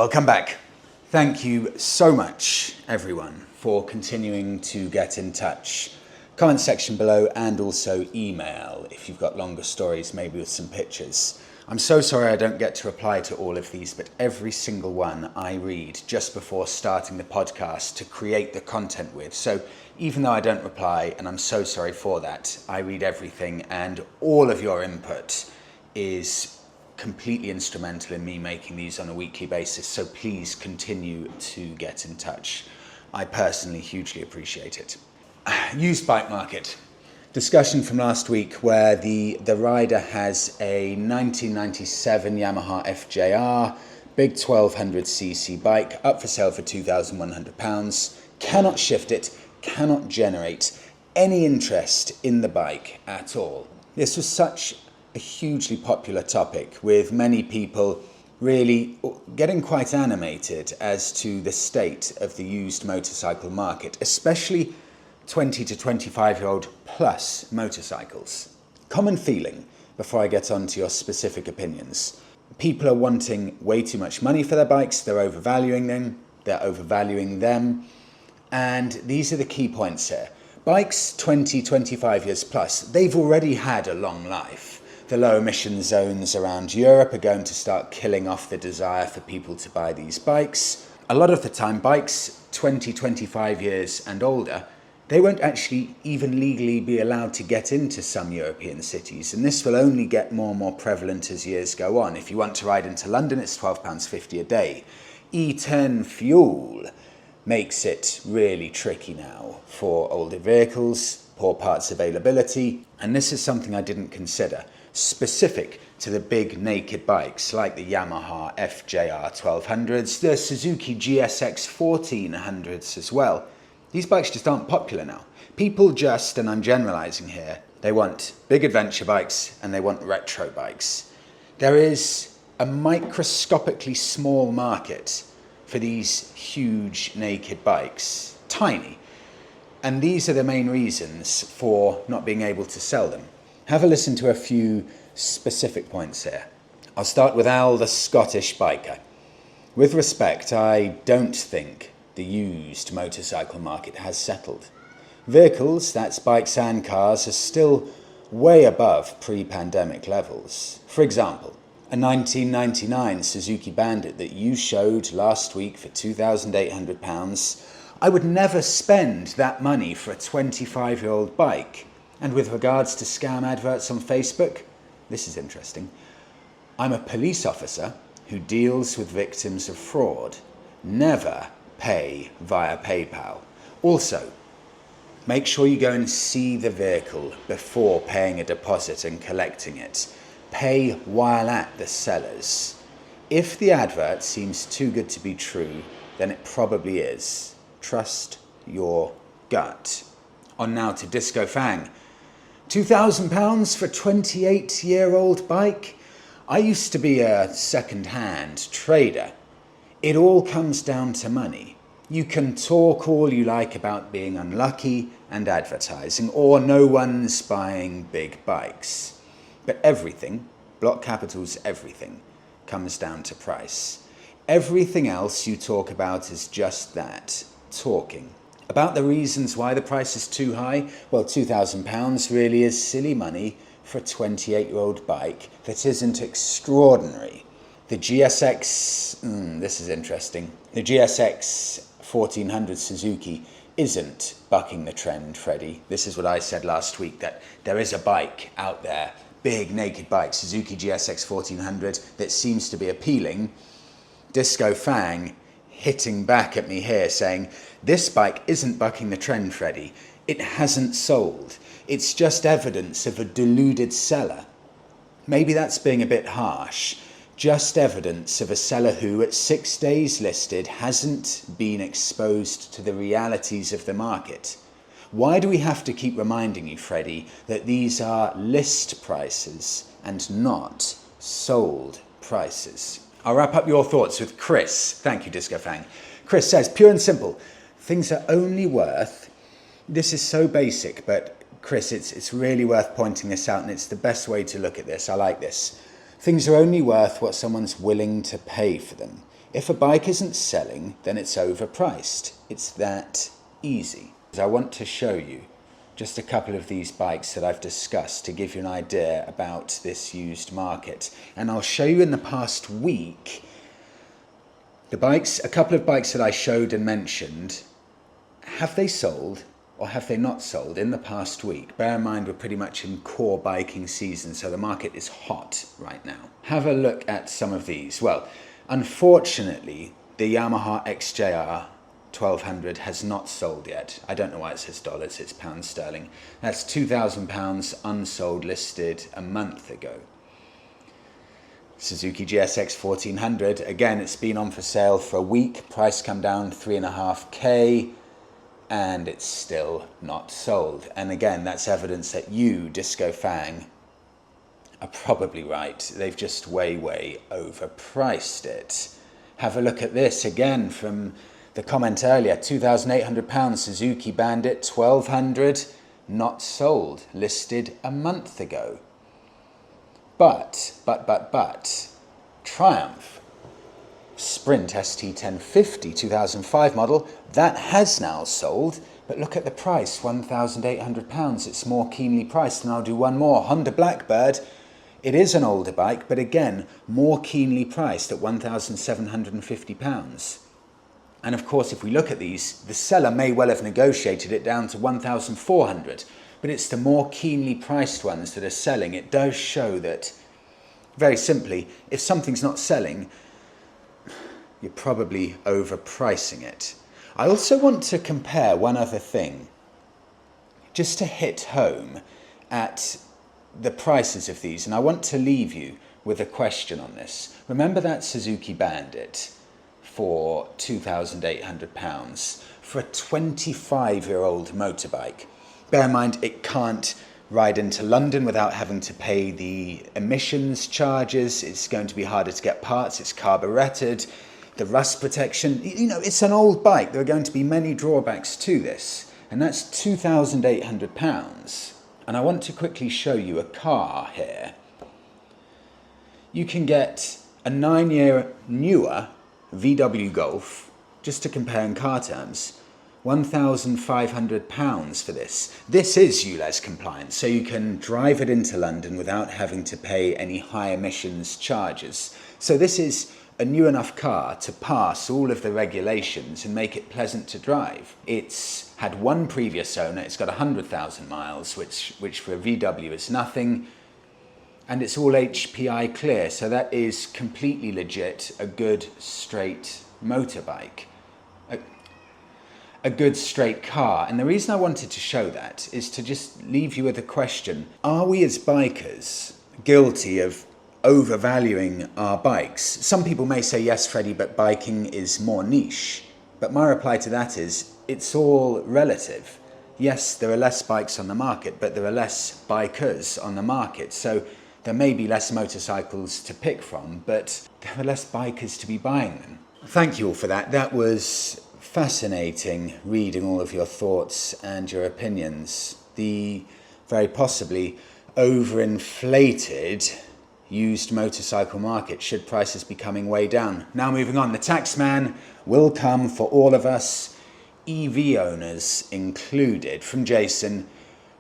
Welcome back. Thank you so much, everyone, for continuing to get in touch. Comment section below and also email if you've got longer stories, maybe with some pictures. I'm so sorry I don't get to reply to all of these, but every single one I read just before starting the podcast to create the content with. So even though I don't reply, and I'm so sorry for that, I read everything, and all of your input is completely instrumental in me making these on a weekly basis. So please continue to get in touch. I personally hugely appreciate it. Used bike market. Discussion from last week where the rider has a 1997 Yamaha XJR, big 1200cc bike up for sale for £2,100, cannot shift it, cannot generate any interest in the bike at all. This was such a hugely popular topic, with many people really getting quite animated as to the state of the used motorcycle market, especially 20 to 25-year-old plus motorcycles. Common feeling, before I get on to your specific opinions. People are wanting way too much money for their bikes, they're overvaluing them, and these are the key points here. Bikes 20, 25 years plus, they've already had a long life. The low emission zones around Europe are going to start killing off the desire for people to buy these bikes. A lot of the time, bikes 20, 25 years and older, they won't actually even legally be allowed to get into some European cities, and this will only get more and more prevalent as years go on. If you want to ride into London, it's £12.50 a day. E10 fuel makes it really tricky now for older vehicles, poor parts availability, and this is something I didn't consider, specific to the big naked bikes like the Yamaha XJR1200s, the Suzuki GSX1400s as well. These bikes just aren't popular now. People just, and I'm generalizing here, they want big adventure bikes and they want retro bikes. There is a microscopically small market for these huge naked bikes, tiny. And these are the main reasons for not being able to sell them. Have a listen to a few specific points here. I'll start with Al, the Scottish biker. With respect, I don't think the used motorcycle market has settled. Vehicles, that's bikes and cars, are still way above pre-pandemic levels. For example, a 1999 Suzuki Bandit that you showed last week for £2,800, I would never spend that money for a 25-year-old bike. And with regards to scam adverts on Facebook, this is interesting. I'm a police officer who deals with victims of fraud. Never pay via PayPal. Also, make sure you go and see the vehicle before paying a deposit and collecting it. Pay while at the sellers. If the advert seems too good to be true, then it probably is. Trust your gut. On now to Disco Fang. £2,000 for a 28-year-old bike? I used to be a second-hand trader. It all comes down to money. You can talk all you like about being unlucky and advertising, or no one's buying big bikes. But everything, block capitals everything, comes down to price. Everything else you talk about is just that, talking. About the reasons why the price is too high, well, £2,000 really is silly money for a 28-year-old bike that isn't extraordinary. The GSX, this is interesting. The GSX1400 Suzuki isn't bucking the trend, Freddie. This is what I said last week, that there is a bike out there, big naked bike, Suzuki GSX1400, that seems to be appealing. Disco Fang hitting back at me here saying, this bike isn't bucking the trend, Freddie. It hasn't sold. It's just evidence of a deluded seller. Maybe that's being a bit harsh. Just evidence of a seller who, at 6 days listed, hasn't been exposed to the realities of the market. Why do we have to keep reminding you, Freddie, that these are list prices and not sold prices? I'll wrap up your thoughts with Chris. Thank you, Disco Fang. Chris says, pure and simple, things are only worth, this is so basic, but Chris, it's really worth pointing this out, and it's the best way to look at this. I like this. Things are only worth what someone's willing to pay for them. If a bike isn't selling, then it's overpriced. It's that easy. I want to show you just a couple of these bikes that I've discussed to give you an idea about this used market. And I'll show you in the past week a couple of bikes that I showed and mentioned. Have they sold or have they not sold in the past week? Bear in mind we're pretty much in core biking season, so the market is hot right now. Have a look at some of these. Well, unfortunately, the Yamaha XJR1200 has not sold yet. I don't know why it says dollars, it's pounds sterling. That's £2,000 unsold, listed a month ago. Suzuki GSX1400, again, it's been on for sale for a week, price come down 3.5k, and it's still not sold. And again, that's evidence that you, Disco Fang, are probably right. They've just way overpriced it. Have a look at this again from the comment earlier, £2,800 Suzuki Bandit 1200, not sold, listed a month ago. But, Triumph Sprint ST1050 2005 model, that has now sold, but look at the price, £1,800. It's more keenly priced, and I'll do one more. Honda Blackbird, it is an older bike, but again, more keenly priced at £1,750. And of course, if we look at these, the seller may well have negotiated it down to £1,400, but it's the more keenly priced ones that are selling. It does show that, very simply, if something's not selling, you're probably overpricing it. I also want to compare one other thing, just to hit home at the prices of these, and I want to leave you with a question on this. Remember that Suzuki Bandit for £2,800 for a 25-year-old motorbike. Bear in mind, it can't ride into London without having to pay the emissions charges. It's going to be harder to get parts. It's carburetted. The rust protection, you know, it's an old bike. There are going to be many drawbacks to this, and that's £2,800. And I want to quickly show you a car here. You can get a 9-year newer VW Golf, just to compare in car terms, £1,500 for this. This is ULEZ compliant, so you can drive it into London without having to pay any high emissions charges. So this is a new enough car to pass all of the regulations and make it pleasant to drive. It's had one previous owner, it's got 100,000 miles, which for a VW is nothing, and it's all HPI clear, so that is completely legit, a good straight motorbike. A good straight car. And the reason I wanted to show that is to just leave you with a question. Are we as bikers guilty of overvaluing our bikes? Some people may say, yes, Freddie, but biking is more niche. But my reply to that is, it's all relative. Yes, there are less bikes on the market, but there are less bikers on the market. So there may be less motorcycles to pick from, but there are less bikers to be buying them. Thank you all for that. That was fascinating reading all of your thoughts and your opinions. The very possibly overinflated used motorcycle market, should prices be coming way down. Now moving on, the tax man will come for all of us, EV owners included. From Jason,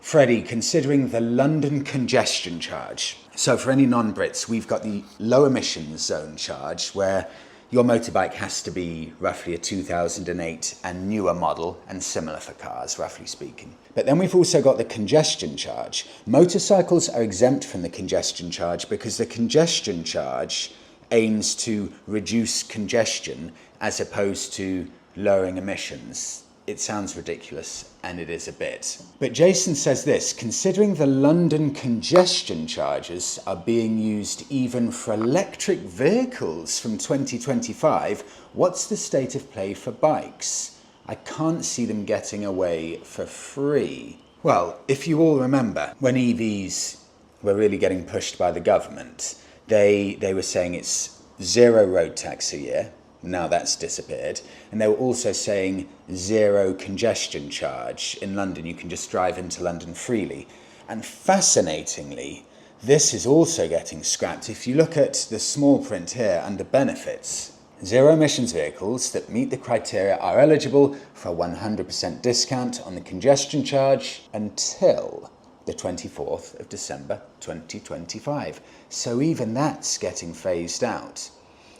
Freddie, considering the London congestion charge. So for any non-Brits, we've got the low emissions zone charge, where your motorbike has to be roughly a 2008 and newer model, and similar for cars, roughly speaking. But then we've also got the congestion charge. Motorcycles are exempt from the congestion charge because the congestion charge aims to reduce congestion as opposed to lowering emissions. It sounds ridiculous, and it is a bit. But Jason says this, considering the London congestion charges are being used even for electric vehicles from 2025, what's the state of play for bikes? I can't see them getting away for free. Well, if you all remember, when EVs were really getting pushed by the government, they were saying it's 0 road tax a year. Now that's disappeared. And they were also saying 0 congestion charge. In London, you can just drive into London freely. And fascinatingly, this is also getting scrapped. If you look at the small print here under benefits, Zero emissions vehicles that meet the criteria are eligible for a 100% discount on the congestion charge until the 24th of December 2025. So even that's getting phased out.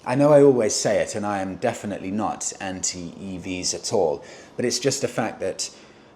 I know I always say it, and I am definitely not anti-EVs at all, but it's just a fact that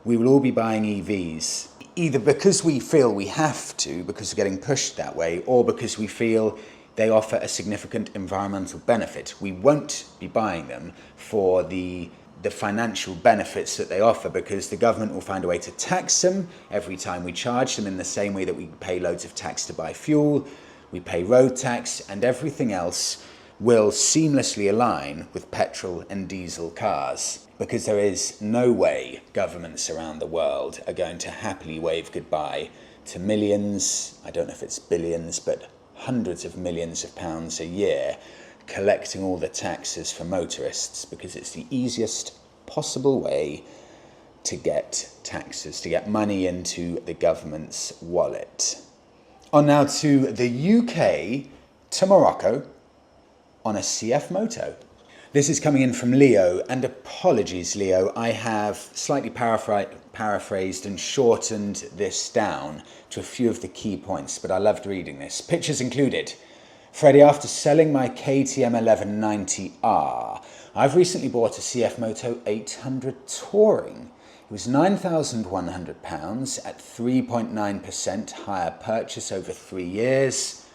we will all be buying EVs either because we feel we have to, because we're getting pushed that way, or because we feel they offer a significant environmental benefit. We won't be buying them for the financial benefits that they offer, because the government will find a way to tax them every time we charge them, in the same way that we pay loads of tax to buy fuel, we pay road tax, and everything else will seamlessly align with petrol and diesel cars, because there is no way governments around the world are going to happily wave goodbye to millions, I don't know if it's billions, but hundreds of millions of pounds a year collecting all the taxes for motorists, because it's the easiest possible way to get taxes, to get money into the government's wallet. On now to the UK, to Morocco, on a CFMoto. This is coming in from Leo, and apologies Leo, I have slightly paraphrased and shortened this down to a few of the key points, but I loved reading this. Pictures included. Freddie, after selling my KTM 1190R, I've recently bought a CFMoto 800 Touring. It was £9,100 at 3.9% hire purchase over 3 years,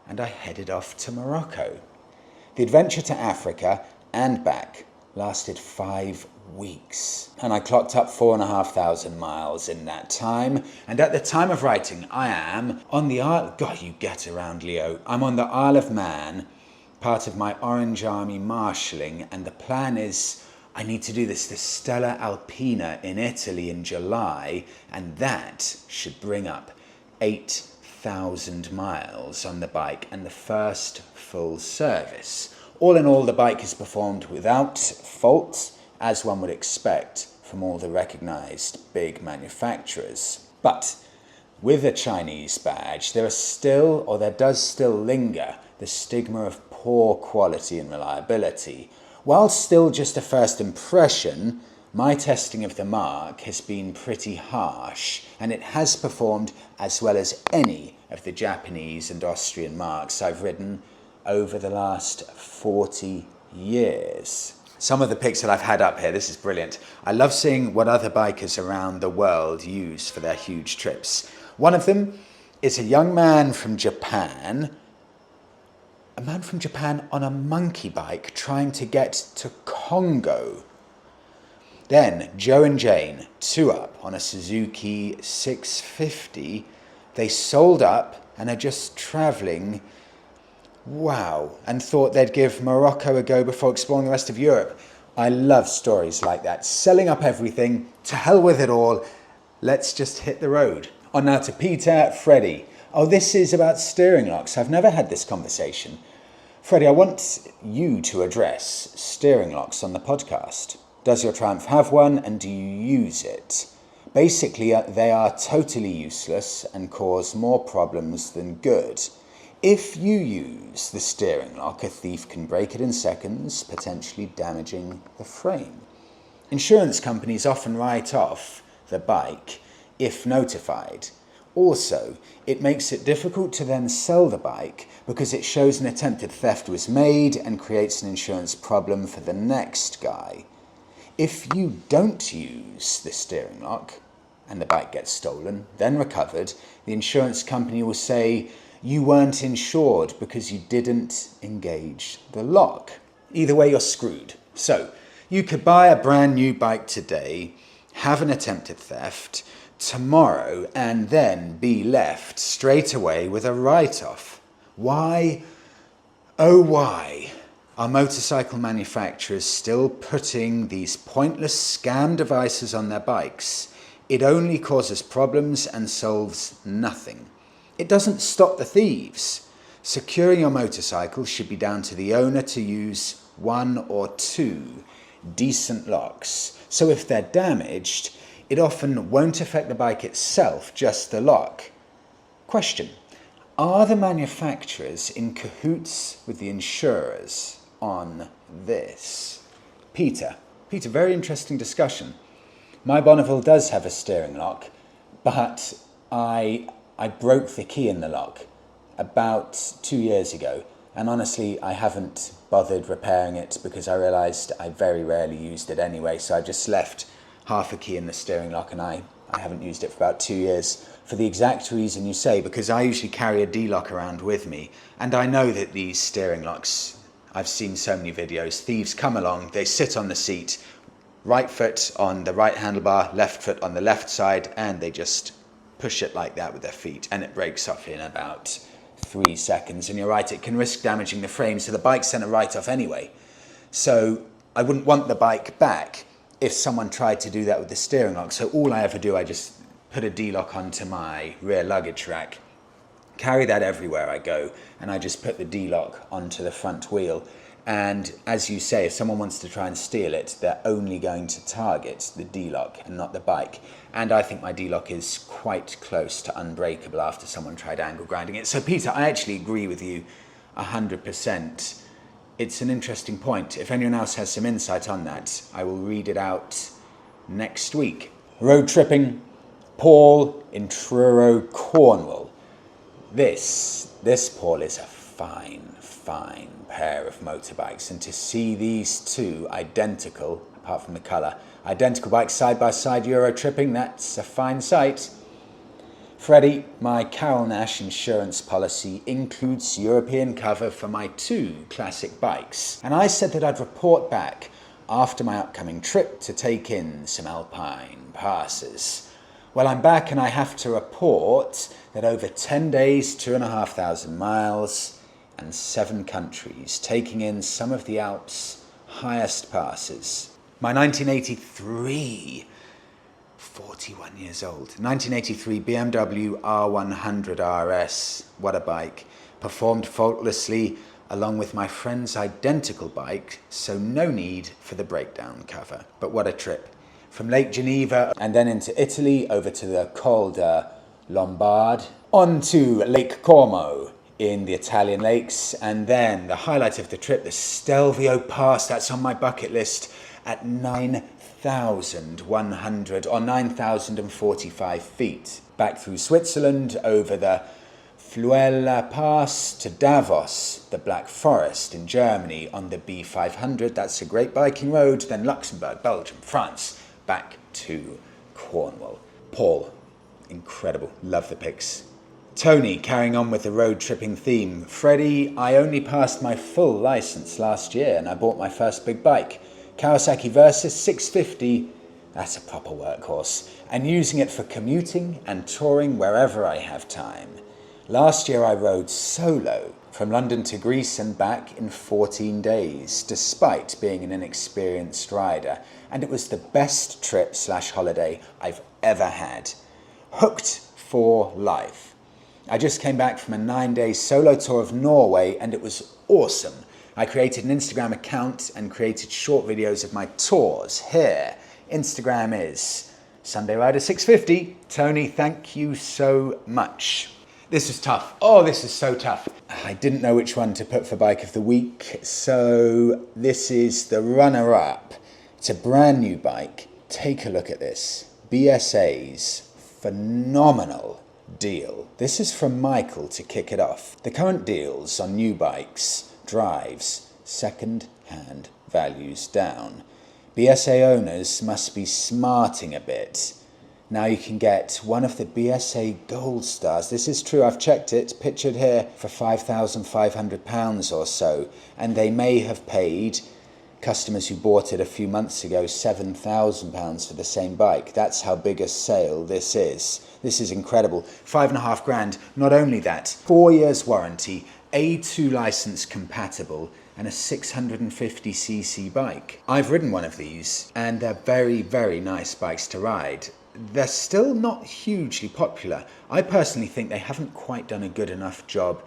and I headed off to Morocco. The adventure to Africa and back lasted 5 weeks, and I clocked up 4,500 miles in that time. And at the time of writing, I am on the Isle... God, you get around, Leo. I'm on the Isle of Man, part of my Orange Army marshalling, and the plan is I need to do this Stella Alpina in Italy in July, and that should bring up 8,000 miles on the bike and the first full service. All in all, the bike is performed without fault, as one would expect from all the recognised big manufacturers. But with a Chinese badge, there does still linger the stigma of poor quality and reliability. While still just a first impression, my testing of the marque has been pretty harsh, and it has performed as well as any of the Japanese and Austrian marques I've ridden over the last 40 years. Some of the pics that I've had up here, this is brilliant. I love seeing what other bikers around the world use for their huge trips. One of them is a young man from Japan, on a monkey bike trying to get to Congo. Then Joe and Jane, 2 up on a Suzuki 650. They sold up and are just traveling. Wow, and thought they'd give Morocco a go before exploring the rest of Europe. I love stories like that. Selling up everything, to hell with it all, let's just hit the road. On now to Peter, Freddie. Oh, this is about steering locks. I've never had this conversation. Freddie, I want you to address steering locks on the podcast. Does your Triumph have one, and do you use it? Basically, they are totally useless and cause more problems than good. If you use the steering lock, a thief can break it in seconds, potentially damaging the frame. Insurance companies often write off the bike if notified. Also, it makes it difficult to then sell the bike because it shows an attempted theft was made and creates an insurance problem for the next guy. If you don't use the steering lock and the bike gets stolen, then recovered, the insurance company will say you weren't insured because you didn't engage the lock. Either way, you're screwed. So, you could buy a brand new bike today, have an attempted theft tomorrow, and then be left straight away with a write-off. Why, oh why, are motorcycle manufacturers still putting these pointless scam devices on their bikes? It only causes problems and solves nothing. It doesn't stop the thieves. Securing your motorcycle should be down to the owner to use 1 or 2 decent locks. So if they're damaged, it often won't affect the bike itself, just the lock. Question: are the manufacturers in cahoots with the insurers? on this? Peter, very interesting discussion. My Bonneville does have a steering lock, but I broke the key in the lock about 2 years ago, and honestly I haven't bothered repairing it because I realised I very rarely used it anyway, so I just left half a key in the steering lock, and I haven't used it for about 2 years for the exact reason you say, because I usually carry a D-lock around with me, and I know that these steering locks, I've seen so many videos, thieves come along, they sit on the seat, right foot on the right handlebar, left foot on the left side, and they just push it like that with their feet, and it breaks off in about 3 seconds. And you're right, it can risk damaging the frame, so the bike's sent a write-off anyway. So I wouldn't want the bike back if someone tried to do that with the steering lock. So all I ever do, I just put a D-lock onto my rear luggage rack, carry that everywhere I go, and I just put the D-lock onto the front wheel. And as you say, if someone wants to try and steal it, they're only going to target the D-lock and not the bike. And I think my D-lock is quite close to unbreakable after someone tried angle grinding it. So Peter, I actually agree with you 100%. It's an interesting point. If anyone else has some insight on that, I will read it out next week. Road tripping, Paul in Truro, Cornwall. This Paul, is a fine pair of motorbikes, and to see these two identical, apart from the colour, identical bikes side by side Euro tripping, that's a fine sight. Freddie, my Carol Nash insurance policy includes European cover for my 2 classic bikes, and I said that I'd report back after my upcoming trip to take in some alpine passes. Well, I'm back and I have to report that over 10 days, 2,500 miles and 7 countries, taking in some of the Alps' highest passes. My 1983, 41 years old, 1983 BMW R100 RS, what a bike, performed faultlessly along with my friend's identical bike, so no need for the breakdown cover. But what a trip. From Lake Geneva and then into Italy, over to the Col de Lombard, on to Lake Como in the Italian lakes, and then the highlight of the trip, the Stelvio Pass, that's on my bucket list, at 9,100 or 9,045 feet. Back through Switzerland, over the Fluela Pass to Davos, the Black Forest in Germany on the B500, that's a great biking road, then Luxembourg, Belgium, France, back to Cornwall. Paul, incredible, love the pics. Tony, carrying on with the road tripping theme. Freddie, I only passed my full license last year and I bought my first big bike. Kawasaki Versys 650, that's a proper workhorse, and using it for commuting and touring wherever I have time. Last year I rode solo from London to Greece and back in 14 days, despite being an inexperienced rider, and it was the best trip/holiday I've ever had. Hooked for life. I just came back from a 9-day solo tour of Norway and it was awesome. I created an Instagram account and created short videos of my tours. Here, Instagram is Sunday Rider 650. Tony, thank you so much. This is tough. Oh, this is so tough. I didn't know which one to put for Bike of the Week, so this is the runner-up. It's a brand new bike. Take a look at this. BSA's phenomenal deal. This is from Michael to kick it off. The current deals on new bikes drives second-hand values down. BSA owners must be smarting a bit. Now you can get one of the BSA Gold Stars. This is true, I've checked it, pictured here, for £5,500 or so. And they may have paid customers who bought it a few months ago £7,000 for the same bike. That's how big a sale this is. This is incredible. 5.5 grand. Not only that, 4 years warranty, A2 license compatible, and a 650cc bike. I've ridden one of these, and they're very, very nice bikes to ride. They're still not hugely popular. I personally think they haven't quite done a good enough job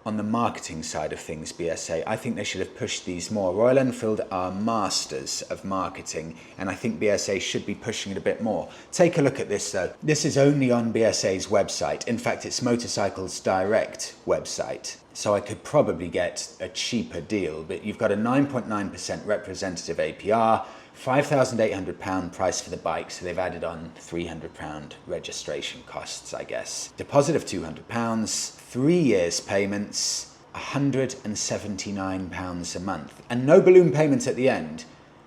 on the marketing side of things, BSA. I think they should have pushed these more. Royal Enfield are masters of marketing, and I think BSA should be pushing it a bit more. Take a look at this though. This is only on BSA's website. In fact, it's Motorcycles Direct website. so I could probably get a cheaper deal, but you've got a 9.9% representative APR, £5,800 price for the bike, so they've added on £300 registration costs, I guess. Deposit of £200, 3 years payments, £179 a month, and no balloon payments at the end.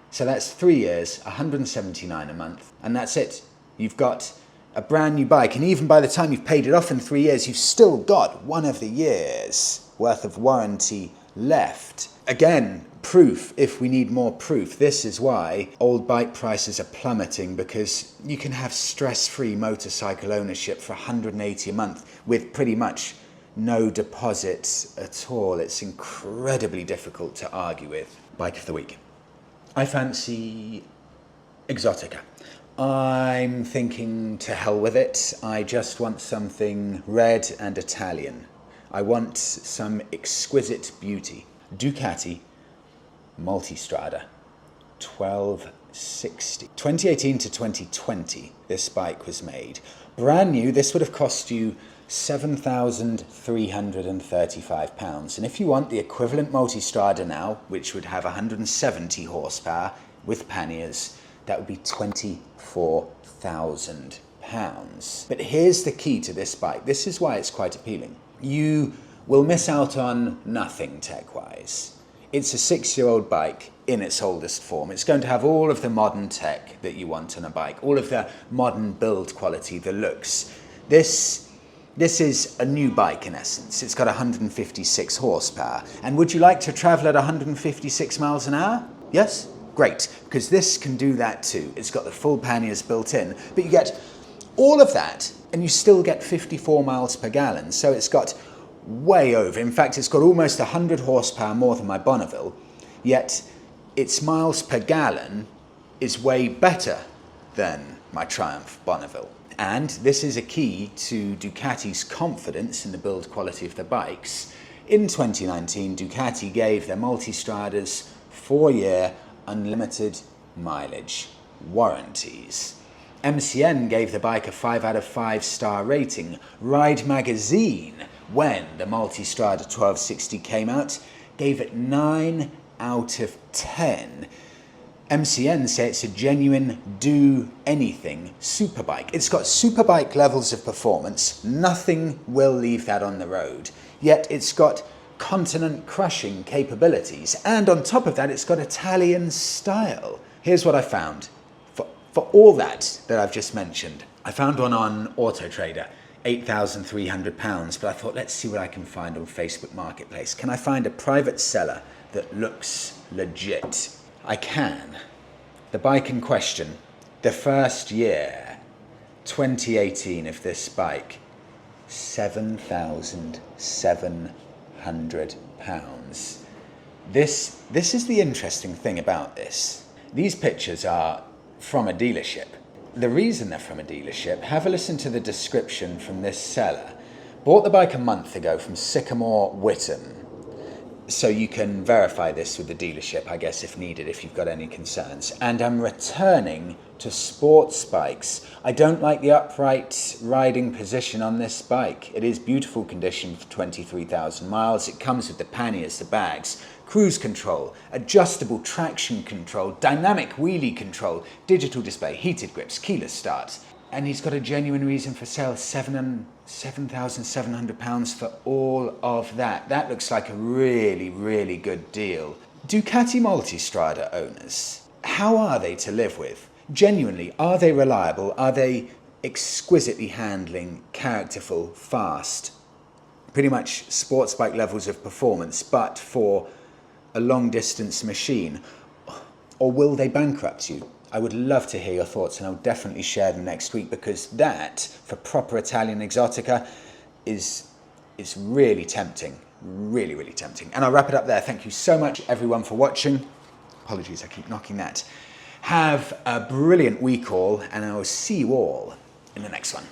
So that's 3 years, £179 a month, and that's it. You've got a brand new bike, and even by the time you've paid it off in 3 years, you've still got 1 of the years worth of warranty left. Again, proof, if we need more proof. This is why old bike prices are plummeting, because you can have stress-free motorcycle ownership for £180 a month with pretty much no deposit at all. It's incredibly difficult to argue with. Bike of the week. I fancy Exotica. I'm thinking to hell with it. I just want something red and Italian. I want some exquisite beauty. Ducati Multistrada 1260. 2018 to 2020, this bike was made. Brand new, this would have cost you £7,335. And if you want the equivalent Multistrada now, which would have 170 horsepower with panniers, that would be £24,000. But here's the key to this bike. This is why it's quite appealing. You will miss out on nothing tech-wise. It's a 6-year-old bike in its oldest form. It's going to have all of the modern tech that you want on a bike, all of the modern build quality, the looks. This is a new bike in essence. It's got 156 horsepower. And would you like to travel at 156 miles an hour? Yes? Great, because this can do that too. It's got the full panniers built in, but you get all of that and you still get 54 miles per gallon. So it's got way over. In fact, it's got almost 100 horsepower more than my Bonneville, yet its miles per gallon is way better than my Triumph Bonneville. And this is a key to Ducati's confidence in the build quality of the bikes. In 2019, Ducati gave their Multistradas 4-year unlimited mileage warranties. MCN gave the bike a 5 out of 5 star rating. Ride Magazine, when the Multistrada 1260 came out, gave it 9 out of 10. MCN say it's a genuine do-anything superbike. It's got superbike levels of performance. Nothing will leave that on the road. Yet it's got continent-crushing capabilities. And on top of that, it's got Italian style. Here's what I found. For all that I've just mentioned, I found one on Auto Trader, £8,300, but I thought, let's see what I can find on Facebook Marketplace. Can I find a private seller that looks legit? I can. The bike in question, the first year, 2018 of this bike, £7,700. This is the interesting thing about this. These pictures are from a dealership. The reason they're from a dealership, have a listen to the description from this seller. Bought the bike a month ago from Sycamore Whittam. So you can verify this with the dealership, I guess, if needed, if you've got any concerns. And I'm returning to sports bikes. I don't like the upright riding position on this bike. It is beautiful condition for 23,000 miles. It comes with the panniers, the bags, cruise control, adjustable traction control, dynamic wheelie control, digital display, heated grips, keyless start. And he's got a genuine reason for sale, £7,700 for all of that. That looks like a really, really good deal. Ducati Multistrada owners, how are they to live with? Genuinely, are they reliable? Are they exquisitely handling, characterful, fast? Pretty much sports bike levels of performance, but for a long distance machine? Or will they bankrupt you? I would love to hear your thoughts, and I'll definitely share them next week, because that, for proper Italian Exotica, is really tempting. Really, really tempting. And I'll wrap it up there. Thank you so much, everyone, for watching. Apologies, I keep knocking that. Have a brilliant week all, and I will see you all in the next one.